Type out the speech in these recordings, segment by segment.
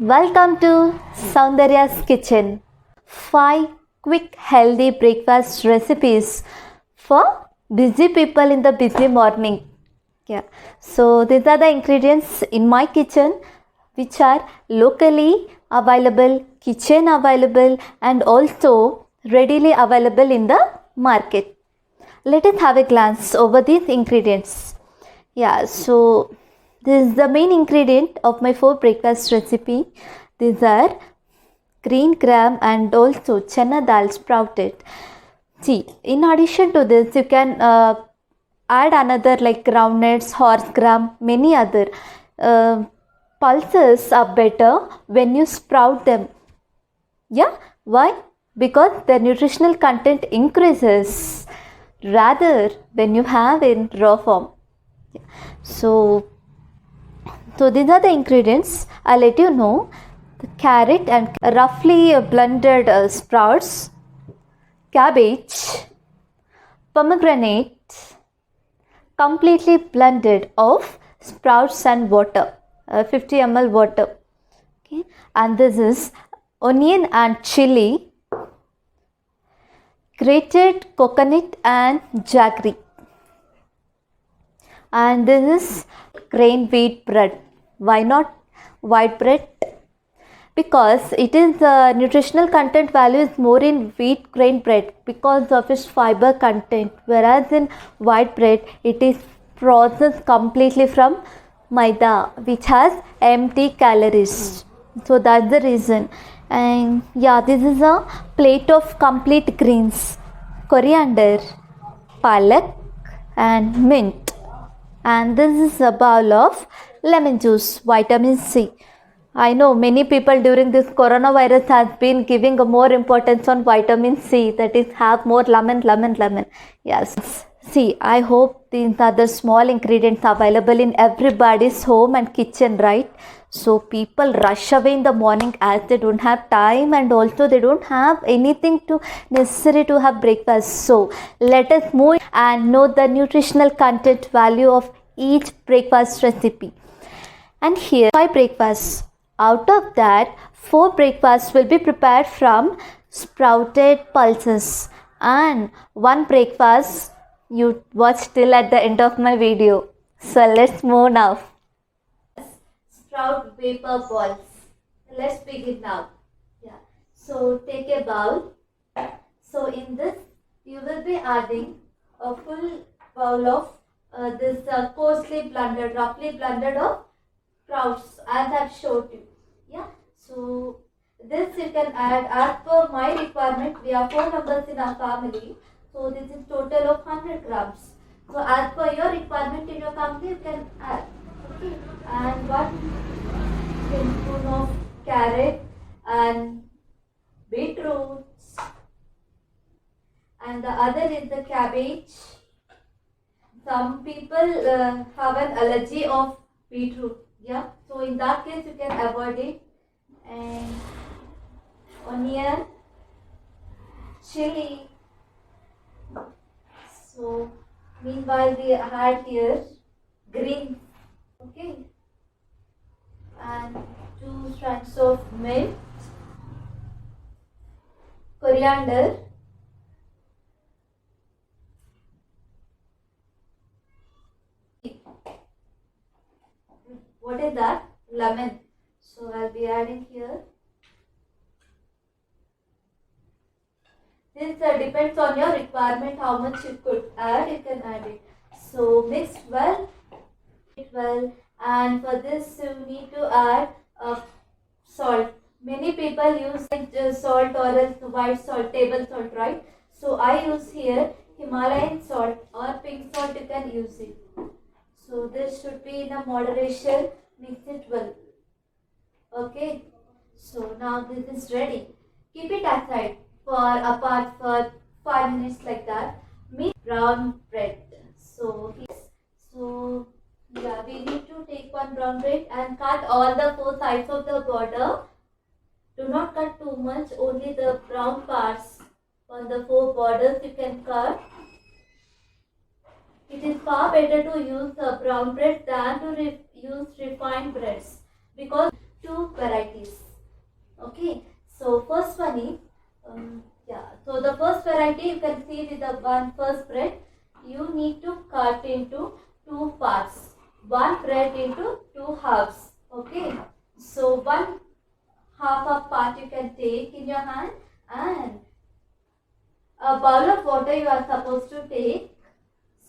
Welcome to Soundarya's Kitchen. 5 quick healthy breakfast recipes for busy people in the busy morning. So these are the ingredients in my kitchen which are locally available, kitchen available and also readily available in the market. Let us have a glance over these ingredients. So this is the main ingredient of my 4 breakfast recipe. These are green gram and also chana dal sprouted. See, in addition to this, you can add another like groundnuts, horse gram, many other. Pulses are better when you sprout them. Why? Because their nutritional content increases rather when you have in raw form. So these are the ingredients. I'll let you know. The carrot and roughly blended sprouts, cabbage, pomegranate, completely blended of sprouts and water, 50 ml water. Okay, and this is onion and chili, grated coconut and jaggery, and this is grain wheat bread. Why not white bread? Because it is nutritional content value is more in wheat grain bread because of its fiber content, whereas in white bread it is processed completely from maida which has empty calories. So that's the reason. And this is a plate of complete greens, coriander, palak and mint, and this is a bowl of lemon juice, vitamin C. I know many people during this coronavirus has been giving a more importance on vitamin C, that is have more lemon. Yes. See, I hope these are the small ingredients available in everybody's home and kitchen, right? So people rush away in the morning as they don't have time and also they don't have anything to necessary to have breakfast. So let us move and know the nutritional content value of each breakfast recipe. And here 5 breakfasts. Out of that, 4 breakfasts will be prepared from sprouted pulses and 1 breakfast you watch till at the end of my video. So let's move now. Sprout vapor balls. Let's begin now. So take a bowl. So in this you will be adding a full bowl of this coarsely blended, roughly blended of sprouts as I've showed you. So this you can add as per my requirement. We are 4 members in our family, so this is total of 100 grams. So as per your requirement in your family you can add. Okay, and 1 tablespoon of carrot and beetroots, and the other is the cabbage. Some people have an allergy of beetroot. So in that case you can avoid it. And onion, chili. So meanwhile we had here greens. Okay, and 2 strands of mint, coriander, what is that? Lemon. So I'll be adding here. This depends on your requirement how much you could add. You can add it. So mix well, and for this you need to add salt. Many people use salt or else white salt, table salt, right? So I use here Himalayan salt or pink salt. You can use it. So this should be in a moderation. Mix it well. Okay, so now this is ready. Keep it aside apart for 5 minutes like that. Make brown bread. So we need to take 1 brown bread and cut all the 4 sides of the border. Do not cut too much, only the brown parts on the 4 borders you can cut. It is far better to use brown bread than to use refined breads, because two varieties. Okay, so first one is so the first variety you can see with the first bread, you need to cut into two parts, one bread into two halves. Okay, so one half of part you can take in your hand, and a bowl of water you are supposed to take.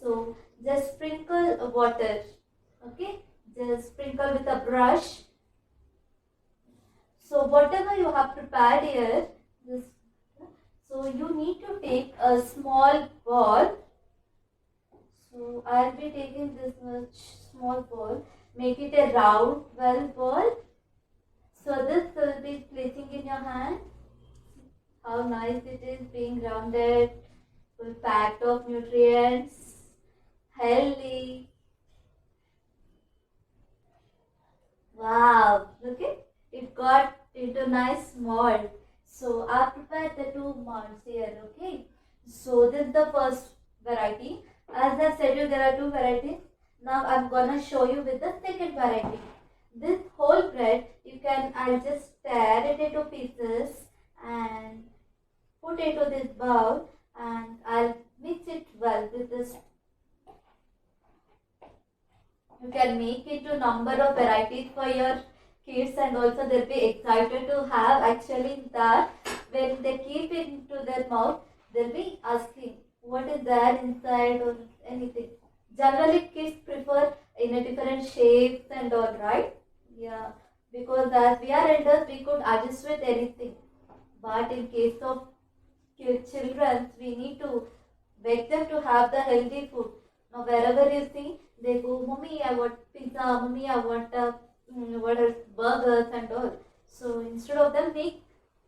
So just sprinkle water. Okay, just sprinkle with a brush. So whatever you have prepared here, so you need to take a small ball. So I'll be taking this much small ball. Make it a round ball. So this will be placing in your hand. How nice it is, being rounded, full packed of nutrients, healthy. Wow, look it got into nice mold. So I prepared the two molds here. Okay, so this is the first variety. As I said you, there are two varieties. Now I'm gonna show you with the second variety. This whole bread I'll just tear it into pieces and put into this bowl, and I'll mix it well with this. You can make it to number of varieties for your kids, and also they'll be excited to have. Actually that when they keep it into their mouth, they'll be asking what is there inside or anything. Generally kids prefer in a different shapes and all, right? Yeah, because as we are elders we could adjust with anything, but in case of children we need to beg them to have the healthy food. Now wherever you see, they go, "Mommy, I want pizza. Mommy, I want what else? Burgers and all." So instead of them, make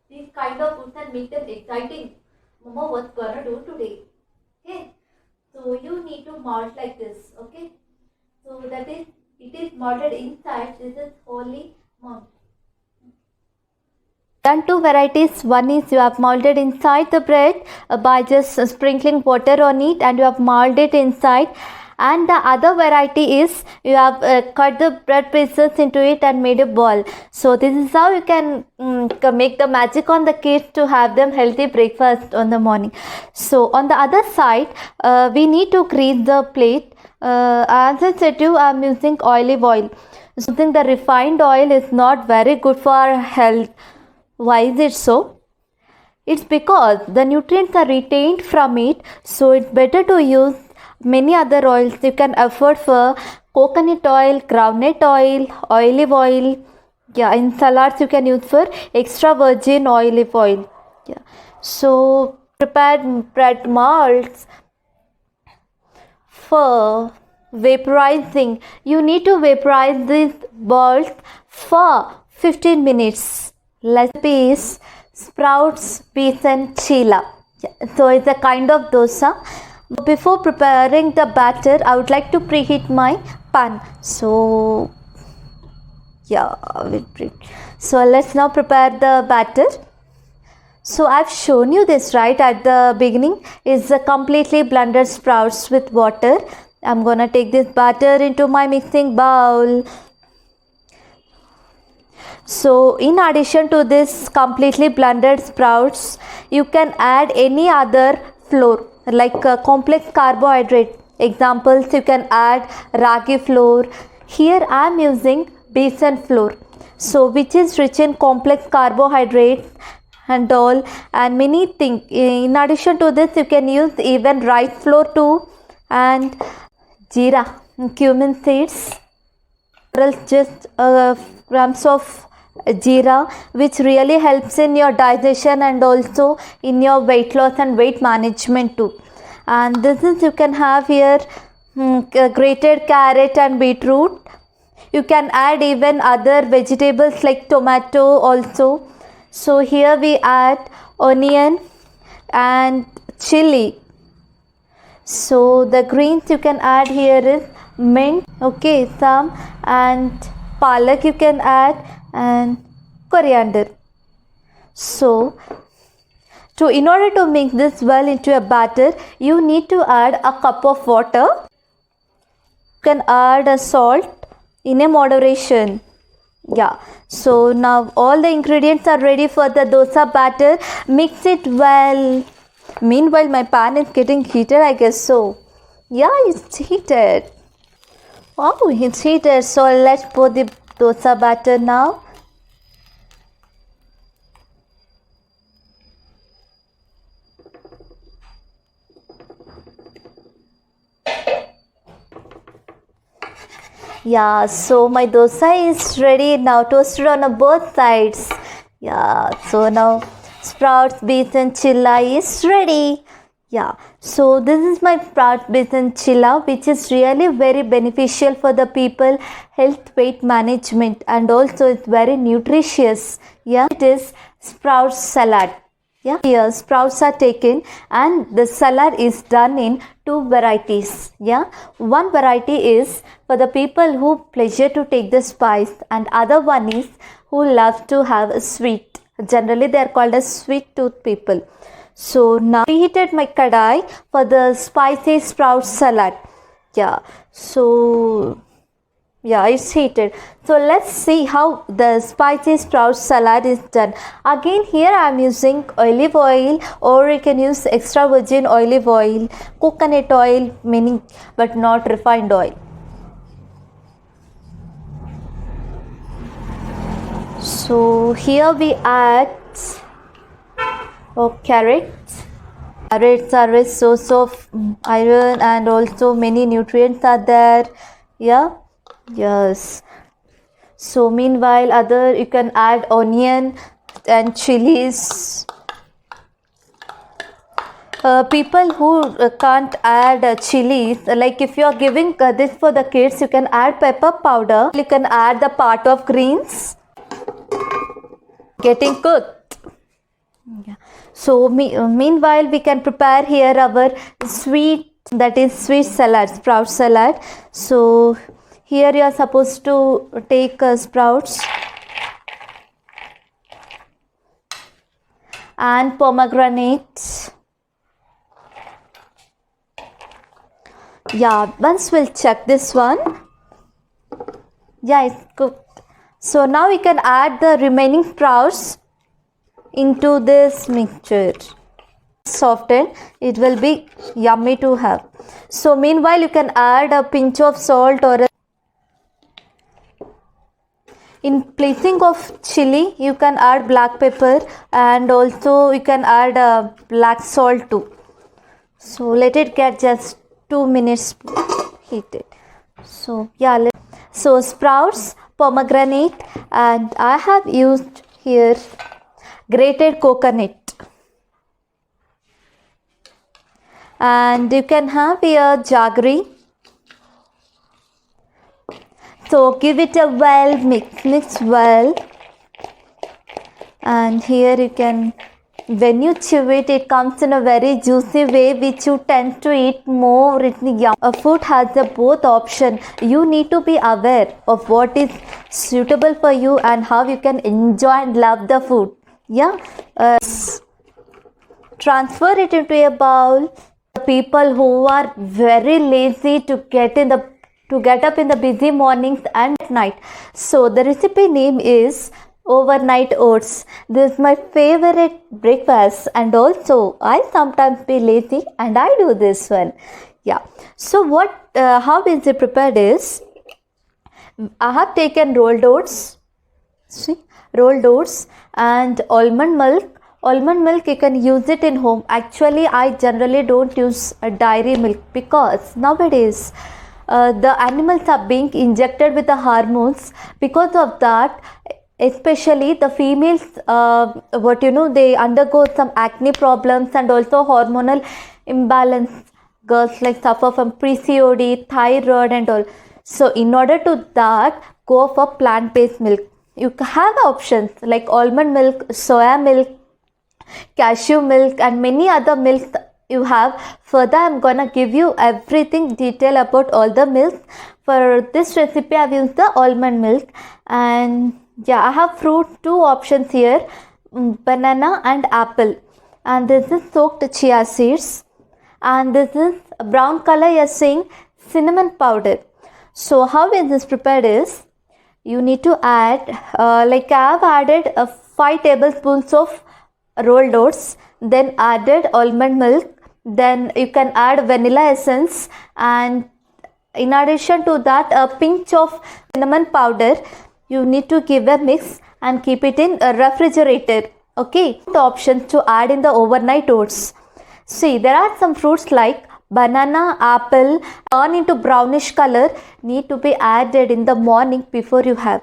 these kind of foods and make them exciting. Mama, what's gonna do today? Okay. So you need to mold like this. Okay. So that is, it is molded inside. This is wholly mold. Done two varieties. One is you have molded inside the bread by just sprinkling water on it, and you have molded inside. And the other variety is you have cut the bread pieces into it and made a ball. So this is how you can make the magic on the kids to have them healthy breakfast on the morning. So on the other side, we need to grease the plate. As I said to you, I am using olive oil. Something the refined oil is not very good for our health. Why is it so? It's because the nutrients are retained from it, so it's better to use many other oils. You can afford for coconut oil, groundnut oil, olive oil. Yeah, in salads you can use for extra virgin olive oil. Yeah. So prepared bread molds for vaporizing. You need to vaporize these balls for 15 minutes. Recipes, sprouts, peas and chila. Yeah. So it's a kind of dosa. Before preparing the batter, I would like to preheat my pan. So yeah, so let's now prepare the batter. So I've shown you this right at the beginning. Is completely blended sprouts with water. I'm gonna take this batter into my mixing bowl. So in addition to this completely blended sprouts, you can add any other flour like complex carbohydrate. Examples, you can add ragi flour. Here I am using besan flour, so which is rich in complex carbohydrates and all, and many things. In addition to this, you can use even rice flour too, and jeera, cumin seeds, or else just grams of jeera, which really helps in your digestion and also in your weight loss and weight management too. And this is, you can have here grated carrot and beetroot. You can add even other vegetables like tomato also. So here we add onion and chili. So the greens you can add here is mint, okay, some, and palak you can add, and coriander. So in order to mix this well into a batter, you need to add a cup of water. You can add a salt in a moderation. Yeah, so now all the ingredients are ready for the dosa batter. Mix it well. Meanwhile, my pan is getting heated, I guess so. Yeah, it's heated. Wow, it's heated. So let's pour the dosa batter now. Yeah, so my dosa is ready now, toasted on both sides. Yeah, so now sprouts, besan chilla is ready. Yeah, so this is my sprout besan chilla, which is really very beneficial for the people, health, weight management, and also it's very nutritious. Yeah, it is sprout salad. Yeah, here sprouts are taken and the salad is done in two varieties. Yeah, one variety is for the people who pleasure to take the spice, and other one is who love to have a sweet. Generally they are called as sweet tooth people. So now preheated my kadai for the spicy sprout salad. Yeah, so yeah, it's heated. So let's see how the spicy sprout salad is done. Again, here I am using olive oil, or you can use extra virgin olive oil, coconut oil, meaning but not refined oil. So here we add carrots. Carrots are a source of iron, and also many nutrients are there. Yeah. Yes. So meanwhile, other you can add onion and chilies. People who can't add chilies, like if you are giving this for the kids, you can add pepper powder. You can add the part of greens getting cooked. Yeah. So meanwhile, we can prepare here our sweet, that is sweet salad, sprout salad. So here you are supposed to take sprouts and pomegranate. Yeah, once we'll check this one. Yeah, it's cooked. So now we can add the remaining sprouts into this mixture. Soften, it will be yummy to have. So meanwhile, you can add a pinch of salt, or in placing of chili you can add black pepper, and also you can add black salt too. So let it get just 2 minutes heated. So yeah, so sprouts, pomegranate, and I have used here grated coconut, and you can have here jaggery. So give it a well mix well, and here you can, when you chew it, it comes in a very juicy way, which you tend to eat more. A food has a both option. You need to be aware of what is suitable for you and how you can enjoy and love the food. Yeah, transfer it into a bowl. The people who are very lazy to get up in the busy mornings and at night. So the recipe name is overnight oats. This is my favorite breakfast, and also I sometimes be lazy and I do this one. Yeah. So how is it prepared is, I have taken rolled oats. See, rolled oats and almond milk. Almond milk, you can use it in home. Actually, I generally don't use dairy milk, because nowadays the animals are being injected with the hormones. Because of that, especially the females, they undergo some acne problems and also hormonal imbalance. Girls like suffer from PCOD, thyroid and all. So in order to that, go for plant-based milk. You have options like almond milk, soya milk, cashew milk, and many other milks you have. Further, I'm gonna give you everything detail about all the milks. For this recipe, I've used the almond milk, and yeah, I have two options here, banana and apple, and this is soaked chia seeds, and this is a brown color, you're seeing cinnamon powder. So how is this prepared is, you need to add like I have added 5 tablespoons of rolled oats, then added almond milk, then you can add vanilla essence, and in addition to that a pinch of cinnamon powder. You need to give a mix and keep it in a refrigerator. Okay, the options to add in the overnight oats. See, there are some fruits like banana, apple, turn into brownish color, need to be added in the morning before you have.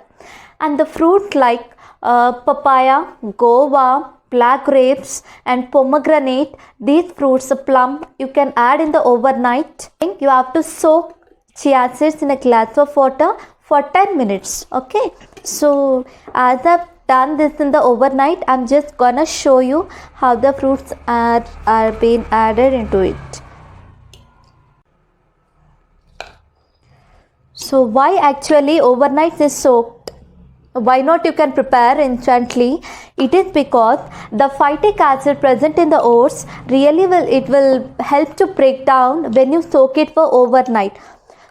And the fruits like papaya, guava, black grapes and pomegranate, these fruits, plum, you can add in the overnight. You have to soak chia seeds in a glass of water for 10 minutes. Okay, so as I've done this in the overnight, I'm just gonna show you how the fruits are being added into it. So why actually overnight is soaked? Why not you can prepare instantly? It is because the phytic acid present in the oats really will help to break down when you soak it for overnight.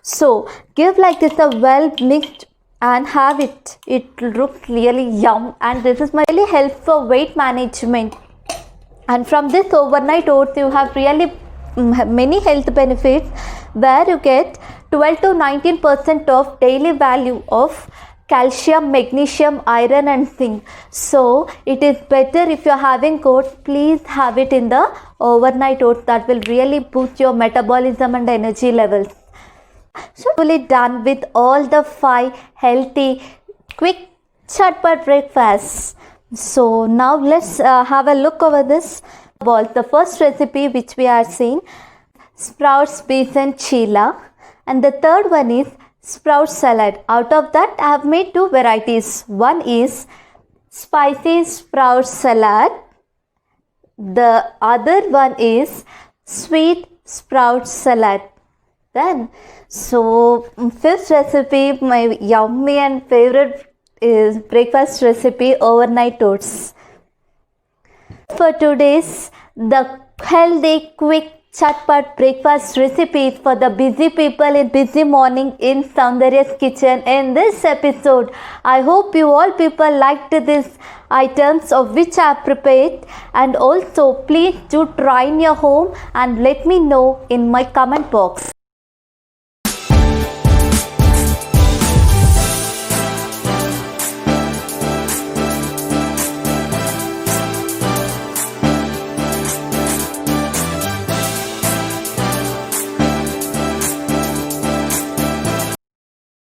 So give like this a well mixed and have it. It looks really yum, and this is my really help for weight management. And from this overnight oats you have really many health benefits, where you get 12 to 19% of daily value of calcium, magnesium, iron and zinc. So it is better if you are having oats, please have it in the overnight oats. That will really boost your metabolism and energy levels. So fully done with all the 5 healthy quick chatpat breakfasts. So now let's have a look over this balls. The first recipe which we are seeing, sprouts, beans and chila, and the third one is sprout salad. Out of that I have made 2 varieties. One is spicy sprout salad, the other one is sweet sprout salad. Then so fifth recipe, my yummy and favorite is breakfast recipe, overnight oats. For today's the healthy quick chatpat breakfast recipes for the busy people in busy morning in Soundarya's kitchen. In this episode, I hope you all people liked these items of which I have prepared, and also please do try in your home and let me know in my comment box.